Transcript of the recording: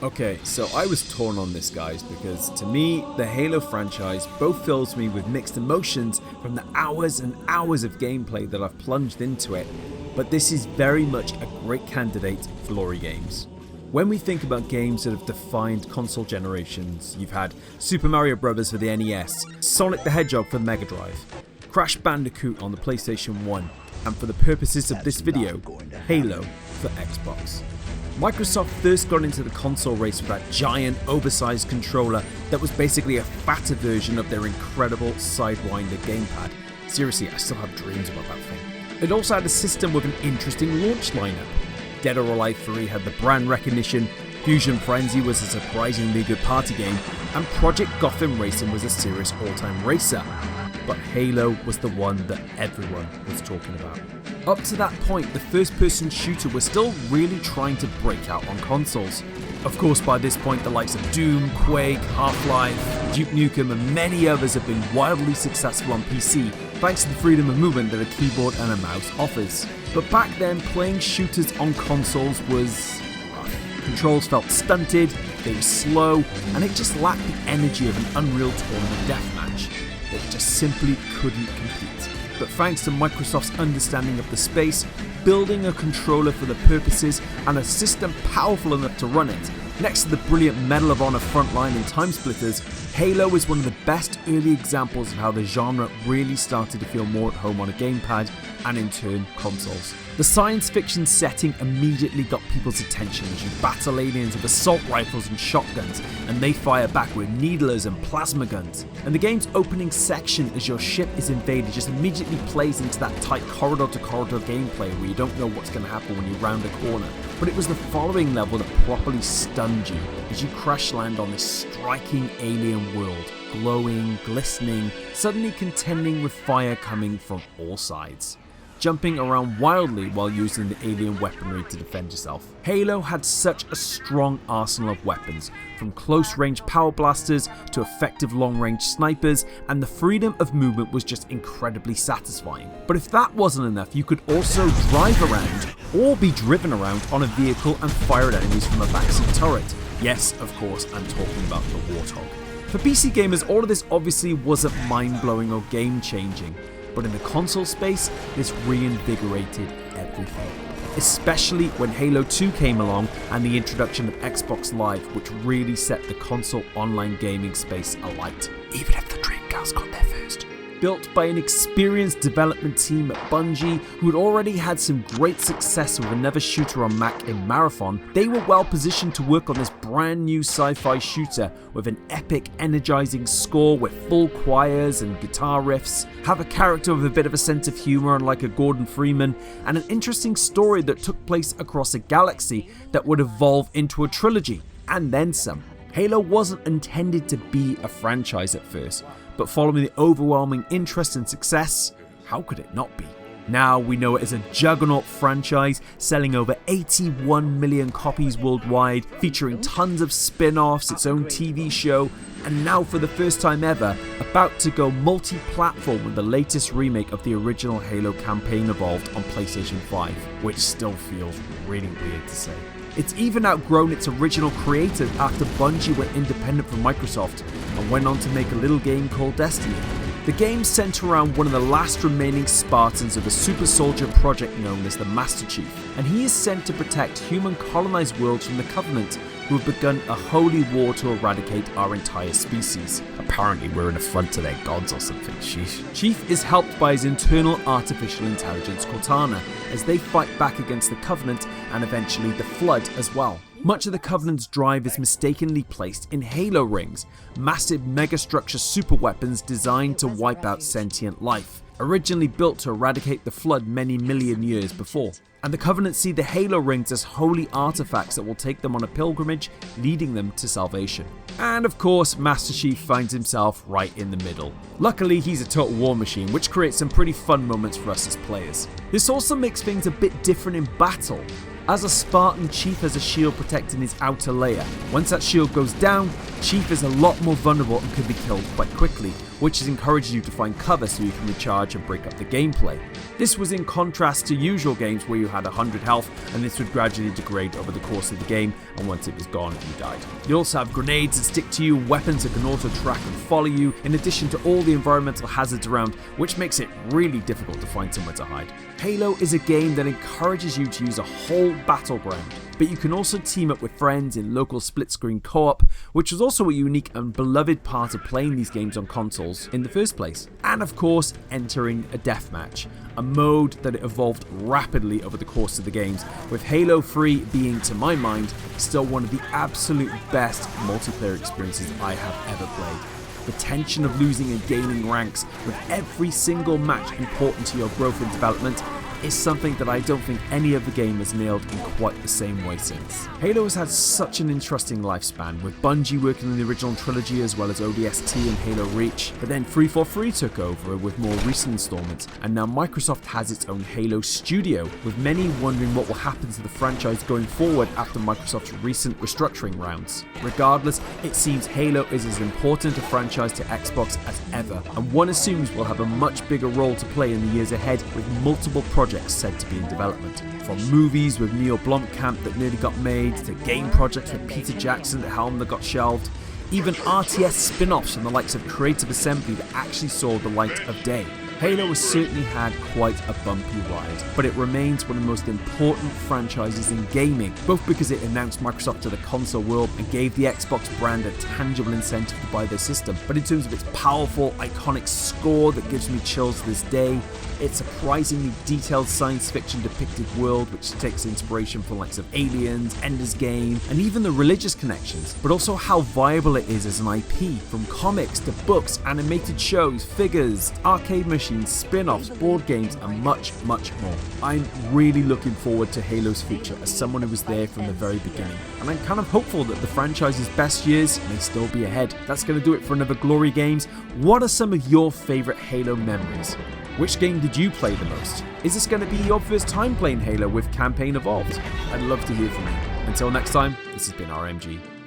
Okay, so I was torn on this, guys, because to me, the Halo franchise both fills me with mixed emotions from the hours and hours of gameplay that I've plunged into it, but this is very much a great candidate for lorry games. When we think about games that have defined console generations, you've had Super Mario Bros. For the NES, Sonic the Hedgehog for the Mega Drive, Crash Bandicoot on the PlayStation 1, and for the purposes of this video, Halo for Xbox. Microsoft first got into the console race with that giant, oversized controller that was basically a fatter version of their incredible Sidewinder gamepad. Seriously, I still have dreams about that thing. It also had a system with an interesting launch lineup. Dead or Alive 3 had the brand recognition, Fusion Frenzy was a surprisingly good party game, and Project Gotham Racing was a serious all-time racer. But Halo was the one that everyone was talking about. Up to that point, the first-person shooter was still really trying to break out on consoles. Of course, by this point, the likes of Doom, Quake, Half-Life, Duke Nukem, and many others have been wildly successful on PC, thanks to the freedom of movement that a keyboard and a mouse offers. But back then, playing shooters on consoles was rough. Controls felt stunted, they were slow, and it just lacked the energy of an Unreal Tournament deathmatch. It just simply couldn't compete. But thanks to Microsoft's understanding of the space, building a controller for the purposes, and a system powerful enough to run it, next to the brilliant Medal of Honor Frontline and Time Splitters, Halo is one of the best early examples of how the genre really started to feel more at home on a gamepad, and in turn, consoles. The science fiction setting immediately got people's attention as you battle aliens with assault rifles and shotguns, and they fire back with needlers and plasma guns. And the game's opening section as your ship is invaded just immediately plays into that tight corridor-to-corridor gameplay where you don't know what's going to happen when you round a corner. But it was the following level that properly stunned you as you crash land on this striking alien world, glowing, glistening, suddenly contending with fire coming from all sides, jumping around wildly while using the alien weaponry to defend yourself. Halo had such a strong arsenal of weapons, from close-range power blasters to effective long-range snipers, and the freedom of movement was just incredibly satisfying. But if that wasn't enough, you could also drive around or be driven around on a vehicle and fire at enemies from a backseat turret. Yes, of course, I'm talking about the Warthog. For PC gamers, all of this obviously wasn't mind-blowing or game-changing, but in the console space, this reinvigorated everything. Especially when Halo 2 came along and the introduction of Xbox Live, which really set the console online gaming space alight, even if the Dreamcast got there first. Built by an experienced development team at Bungie, who had already had some great success with another shooter on Mac in Marathon, they were well positioned to work on this brand new sci-fi shooter with an epic, energizing score with full choirs and guitar riffs, have a character with a bit of a sense of humor unlike a Gordon Freeman, and an interesting story that took place across a galaxy that would evolve into a trilogy, and then some. Halo wasn't intended to be a franchise at first, but following the overwhelming interest and success, how could it not be? Now we know it as a juggernaut franchise, selling over 81 million copies worldwide, featuring tons of spin-offs, its own TV show, and now for the first time ever, about to go multi-platform with the latest remake of the original Halo campaign Evolved on PlayStation 5, which still feels really weird to say. It's even outgrown its original creator after Bungie went independent from Microsoft and went on to make a little game called Destiny. The game centers around one of the last remaining Spartans of a super soldier project known as the Master Chief, and he is sent to protect human colonized worlds from the Covenant, who have begun a holy war to eradicate our entire species. Apparently we're an affront to their gods or something, sheesh. Chief is helped by his internal artificial intelligence Cortana as they fight back against the Covenant and eventually the Flood as well. Much of the Covenant's drive is mistakenly placed in Halo rings, massive megastructure superweapons designed to wipe out sentient life, originally built to eradicate the Flood many million years before. And the Covenant see the Halo rings as holy artifacts that will take them on a pilgrimage, leading them to salvation. And of course, Master Chief finds himself right in the middle. Luckily, he's a total war machine, which creates some pretty fun moments for us as players. This also makes things a bit different in battle, As a Spartan, Chief has a shield protecting his outer layer. Once that shield goes down, Chief is a lot more vulnerable and can be killed quite quickly, which has encouraged you to find cover so you can recharge and break up the gameplay. This was in contrast to usual games where you had 100 health and this would gradually degrade over the course of the game, and once it was gone, you died. You also have grenades that stick to you, weapons that can auto-track and follow you, in addition to all the environmental hazards around, which makes it really difficult to find somewhere to hide. Halo is a game that encourages you to use a whole battleground, but you can also team up with friends in local split-screen co-op, which was also a unique and beloved part of playing these games on consoles in the first place. And of course, entering a deathmatch, a mode that evolved rapidly over the course of the games, with Halo 3 being, to my mind, still one of the absolute best multiplayer experiences I have ever played. The tension of losing and gaining ranks with every single match important to your growth and development is something that I don't think any other game has nailed in quite the same way since. Halo has had such an interesting lifespan, with Bungie working on the original trilogy as well as ODST and Halo Reach, but then 343 took over with more recent installments, and now Microsoft has its own Halo Studio, with many wondering what will happen to the franchise going forward after Microsoft's recent restructuring rounds. Regardless, it seems Halo is as important a franchise to Xbox as ever, and one assumes will have a much bigger role to play in the years ahead, with multiple projects said to be in development. From movies with Neil Blomkamp that nearly got made, to game projects with Peter Jackson at helm that got shelved, even RTS spin-offs from the likes of Creative Assembly that actually saw the light of day. Halo has certainly had quite a bumpy ride, but it remains one of the most important franchises in gaming, both because it announced Microsoft to the console world and gave the Xbox brand a tangible incentive to buy their system, but in terms of its powerful, iconic score that gives me chills to this day, its surprisingly detailed science fiction depicted world which takes inspiration from the likes of Aliens, Ender's Game, and even the religious connections, but also how viable it is as an IP, from comics to books, animated shows, figures, arcade machines, spin-offs, board games, and much, much more. I'm really looking forward to Halo's future as someone who was there from the very beginning, and I'm kind of hopeful that the franchise's best years may still be ahead. That's going to do it for another Glory Games. What are some of your favourite Halo memories? Which game did you play the most? Is this going to be your first time playing Halo with Campaign Evolved? I'd love to hear from you. Until next time, this has been RMG.